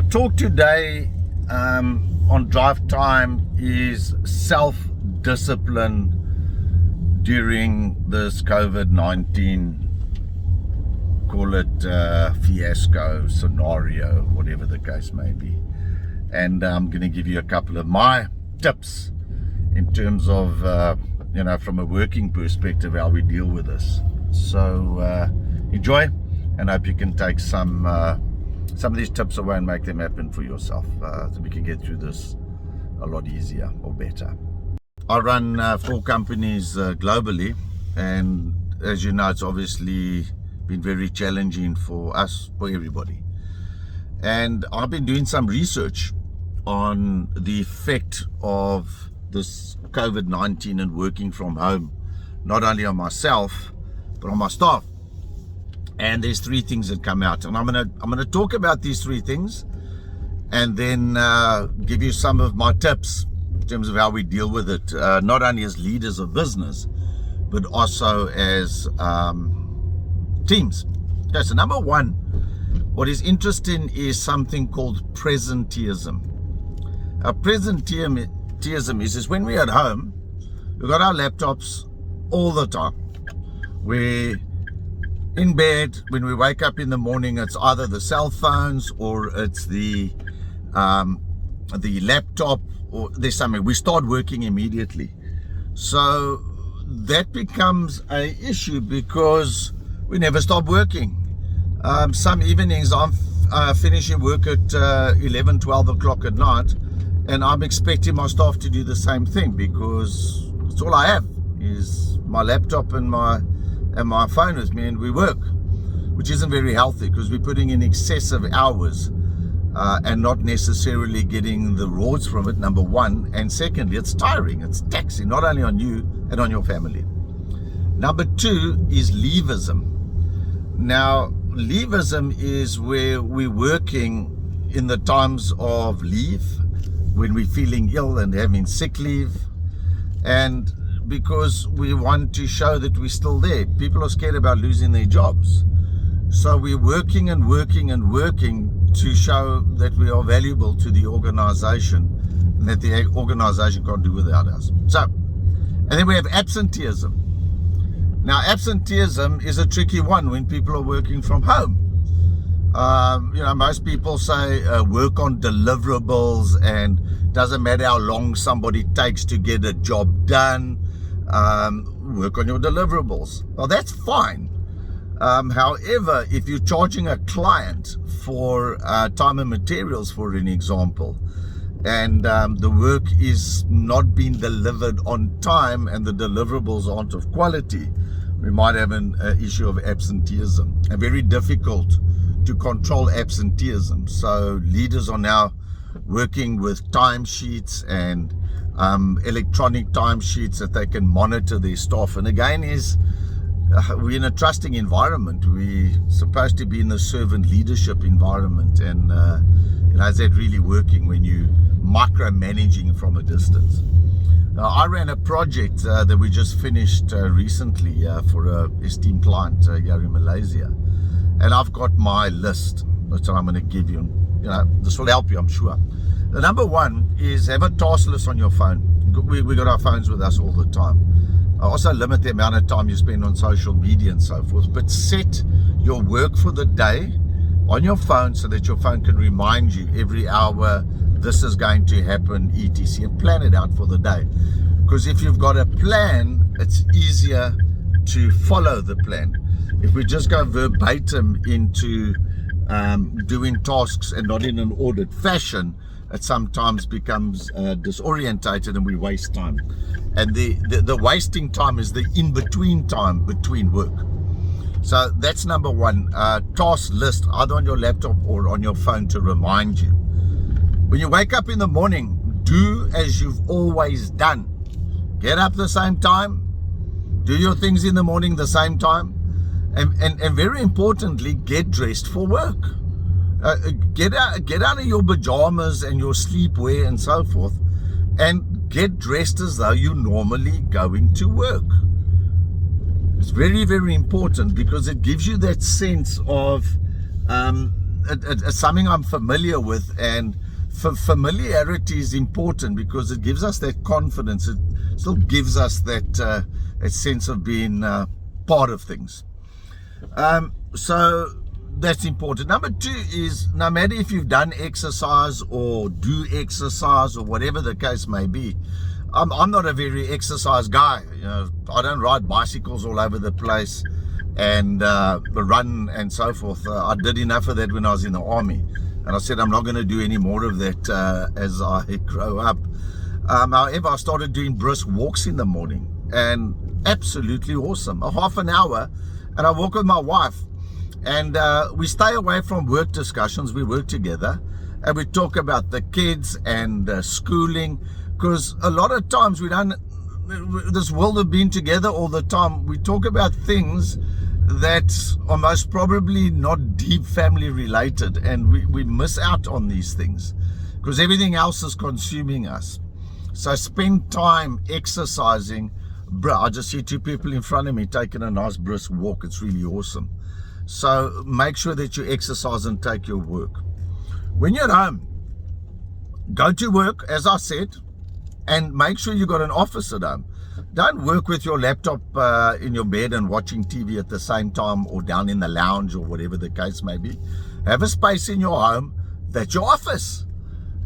My talk today on drive time is self-discipline during this COVID-19, call it fiasco scenario, whatever the case may be. And I'm going to give you a couple of my tips in terms of, from a working perspective, how we deal with this. So enjoy, and hope you can take some of these tips away and make them happen for yourself, so we can get through this a lot easier or better. I run 4 companies globally, and as you know, it's obviously been very challenging for us, for everybody. And I've been doing some research on the effect of this COVID-19 and working from home, not only on myself, but on my staff. And there's 3 things that come out, and I'm gonna talk about these 3 things, and then give you some of my tips in terms of how we deal with it, not only as leaders of business, but also as teams. Okay, so number 1, what is interesting is something called presenteeism. Presenteeism is when we're at home, we've got our laptops all the time. We're in bed, when we wake up in the morning, it's either the cell phones or it's the laptop, or there's something. We start working immediately. So that becomes an issue because we never stop working. Some evenings I'm finishing work at 11, 12 o'clock at night, and I'm expecting my staff to do the same thing because it's all I have is my laptop and my phone with me, and we work, which isn't very healthy because we're putting in excessive hours and not necessarily getting the rewards from it, number 1. And secondly, it's tiring, it's taxing, not only on you and on your family. Number 2 is leaveism. Now, leaveism is where we're working in the times of leave, when we're feeling ill and having sick leave, and because we want to show that we're still there. People are scared about losing their jobs. So we're working and working and working to show that we are valuable to the organization and that the organization can't do without us. So, and then we have absenteeism. Now, absenteeism is a tricky one when people are working from home. Most people say work on deliverables, and doesn't matter how long somebody takes to get a job done. Work on your deliverables. Well, that's fine. However, if you're charging a client for time and materials, for an example, and the work is not being delivered on time and the deliverables aren't of quality, we might have an issue of absenteeism, and very difficult to control absenteeism. So leaders are now working with timesheets and electronic timesheets that they can monitor their staff. And again, we're in a trusting environment. We're supposed to be in a servant leadership environment, and is that really working when you micromanaging from a distance? Now, I ran a project that we just finished recently for a esteemed client here in Malaysia, and I've got my list that I'm going to give you. This will help you, I'm sure. The number 1 is have a task list on your phone. We got our phones with us all the time. I also limit the amount of time you spend on social media and so forth, but set your work for the day on your phone so that your phone can remind you every hour this is going to happen, etc., and plan it out for the day. Because if you've got a plan, it's easier to follow the plan. If we just go verbatim into doing tasks and not in an ordered fashion, it sometimes becomes disorientated and we waste time. And the wasting time is the in-between time between work. So that's number 1, task list, either on your laptop or on your phone to remind you. When you wake up in the morning, do as you've always done. Get up the same time, do your things in the morning the same time, and very importantly, get dressed for work. Get out of your pajamas and your sleepwear and so forth, and get dressed as though you're normally going to work. It's very, very important because it gives you that sense of it's something I'm familiar with, and familiarity is important because it gives us that confidence. It still gives us that a sense of being part of things. So that's important. Number two is, no matter if you've done exercise or do exercise or whatever the case may be, I'm not a very exercise guy. I don't ride bicycles all over the place and run and so forth. I did enough of that when I was in the army, and I said I'm not going to do any more of that as I grow up. However, I started doing brisk walks in the morning, and absolutely awesome. A half an hour, and I walk with my wife, and we stay away from work discussions. We work together, and we talk about the kids and schooling, because a lot of times this world of being together all the time, we talk about things that are most probably not deep family related, and we miss out on these things because everything else is consuming us. So spend time exercising. I just see two people in front of me taking a nice brisk walk. It's really awesome. So make sure that you exercise and take your work. When you're at home, go to work, as I said, and make sure you got an office at home. Don't work with your laptop in your bed and watching TV at the same time, or down in the lounge, or whatever the case may be. Have a space in your home that's your office,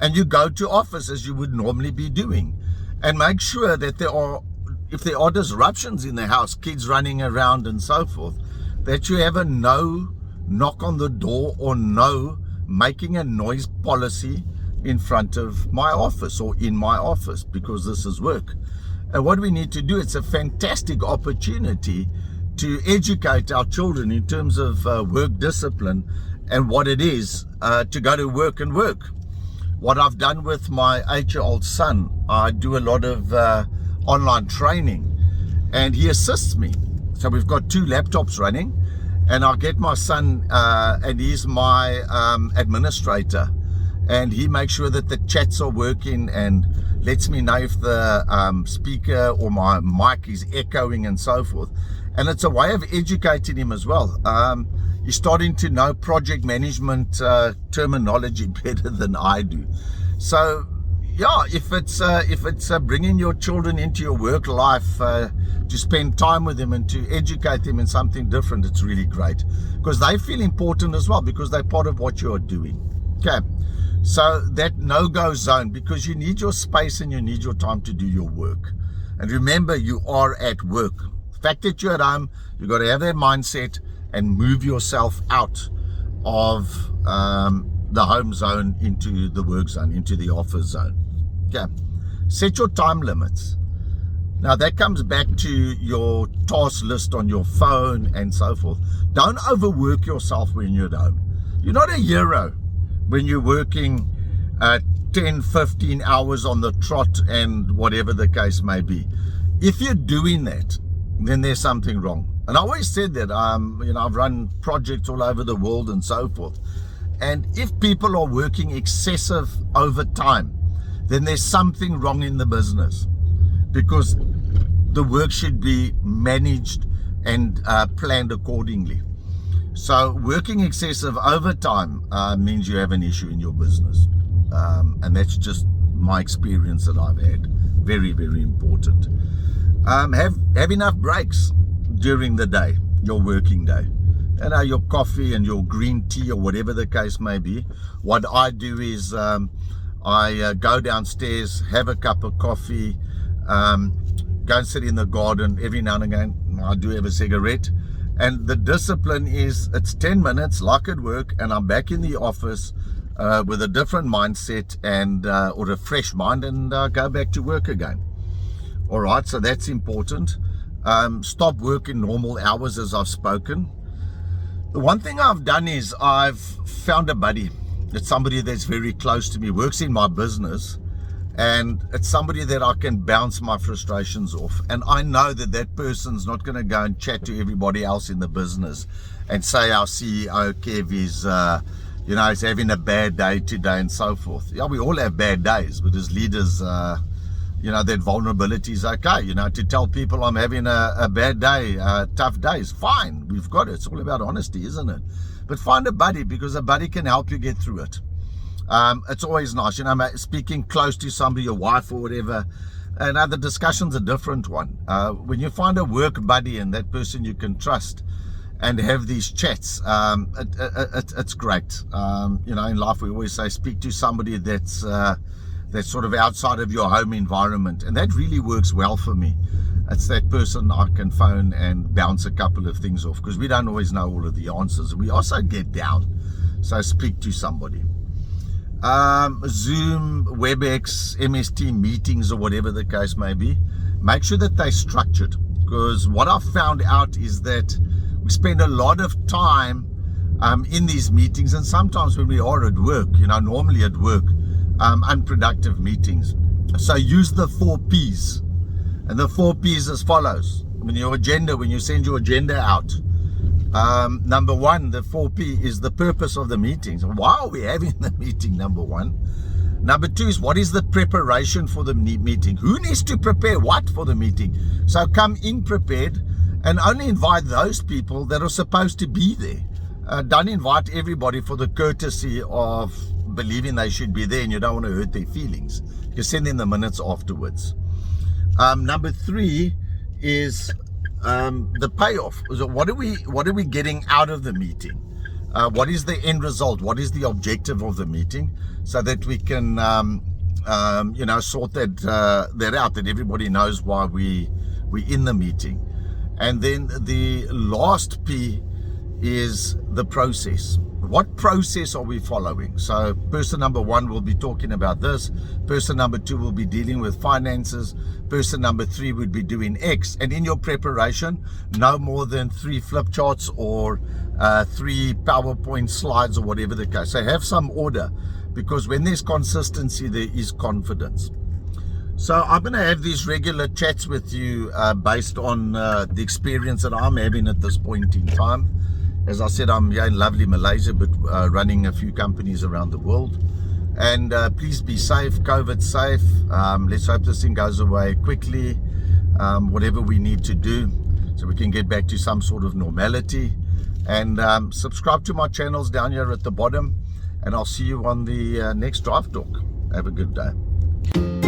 and you go to office as you would normally be doing. And make sure that if there are disruptions in the house, kids running around and so forth, that you have a no knock on the door or no making a noise policy in front of my office or in my office, because this is work. And what we need to do, it's a fantastic opportunity to educate our children in terms of work discipline and what it is to go to work and work. What I've done with my 8-year-old son, I do a lot of online training, and he assists me. So we've got 2 laptops running, and I'll get my son, and he's my administrator, and he makes sure that the chats are working and lets me know if the speaker or my mic is echoing and so forth. And it's a way of educating him as well. He's starting to know project management terminology better than I do. So yeah, if it's bringing your children into your work life to spend time with them and to educate them in something different, it's really great, because they feel important as well, because they're part of what you're doing. Okay, so that no-go zone, because you need your space and you need your time to do your work. And remember, you are at work. The fact that you're at home, you've got to have that mindset and move yourself out of the home zone into the work zone, into the office zone. Okay, set your time limits. Now that comes back to your task list on your phone and so forth. Don't overwork yourself when you're at home. You're not a hero when you're working 10, 15 hours on the trot and whatever the case may be. If you're doing that, then there's something wrong. And I always said that, I've run projects all over the world and so forth. And if people are working excessive overtime, then there's something wrong in the business, because the work should be managed and planned accordingly. So working excessive overtime means you have an issue in your business. And that's just my experience that I've had. Very, very important. Have enough breaks during the day, your working day. Your coffee and your green tea or whatever the case may be. What I do is I go downstairs, have a cup of coffee, go and sit in the garden. Every now and again I do have a cigarette. And the discipline is, it's 10 minutes like at work, and I'm back in the office with a different mindset and or a fresh mind, and go back to work again. All right, so that's important. Stop working normal hours, as I've spoken. The one thing I've done is I've found a buddy. It's somebody that's very close to me, works in my business, and it's somebody that I can bounce my frustrations off. And I know that that person's not going to go and chat to everybody else in the business and say our CEO Kev is he's having a bad day today and so forth. Yeah, we all have bad days, but as leaders, that vulnerability is okay. To tell people I'm having a bad day, tough days, fine, we've got it. It's all about honesty, isn't it? But find a buddy, because a buddy can help you get through it. It's always nice, speaking close to somebody, your wife or whatever. And the discussion's a different one. When you find a work buddy and that person you can trust and have these chats, it's great. In life we always say, speak to somebody that's sort of outside of your home environment, and that really works well for me. It's that person I can phone and bounce a couple of things off, because we don't always know all of the answers. We also get down, so speak to somebody. Zoom, WebEx, MST meetings, or whatever the case may be, make sure that they're structured, because what I've found out is that we spend a lot of time in these meetings, and sometimes when we are at work, normally at work, unproductive meetings. So use the 4 Ps, and the 4 Ps as follows. When you send your agenda out, number 1, the 4P is the purpose of the meetings. Why are we having the meeting? Number 1. Number 2 is, what is the preparation for the meeting? Who needs to prepare what for the meeting? So come in prepared, and only invite those people that are supposed to be there. Don't invite everybody for the courtesy of believing they should be there, and you don't want to hurt their feelings. You send them the minutes afterwards. Number 3 is the payoff. So what are we getting out of the meeting? What is the end result? What is the objective of the meeting, so that we can sort that out, that everybody knows why we're in the meeting. And then the last P is the process. What process are we following? So person number 1 will be talking about this. Person number 2 will be dealing with finances. Person number 3 would be doing X. And in your preparation, no more than 3 flip charts or 3 PowerPoint slides, or whatever the case. So have some order, because when there's consistency, there is confidence. So I'm going to have these regular chats with you based on the experience that I'm having at this point in time. As I said, I'm here in lovely Malaysia, but running a few companies around the world. And please be safe, COVID safe. Let's hope this thing goes away quickly. Whatever we need to do, so we can get back to some sort of normality. And subscribe to my channels down here at the bottom. And I'll see you on the next Drive Talk. Have a good day.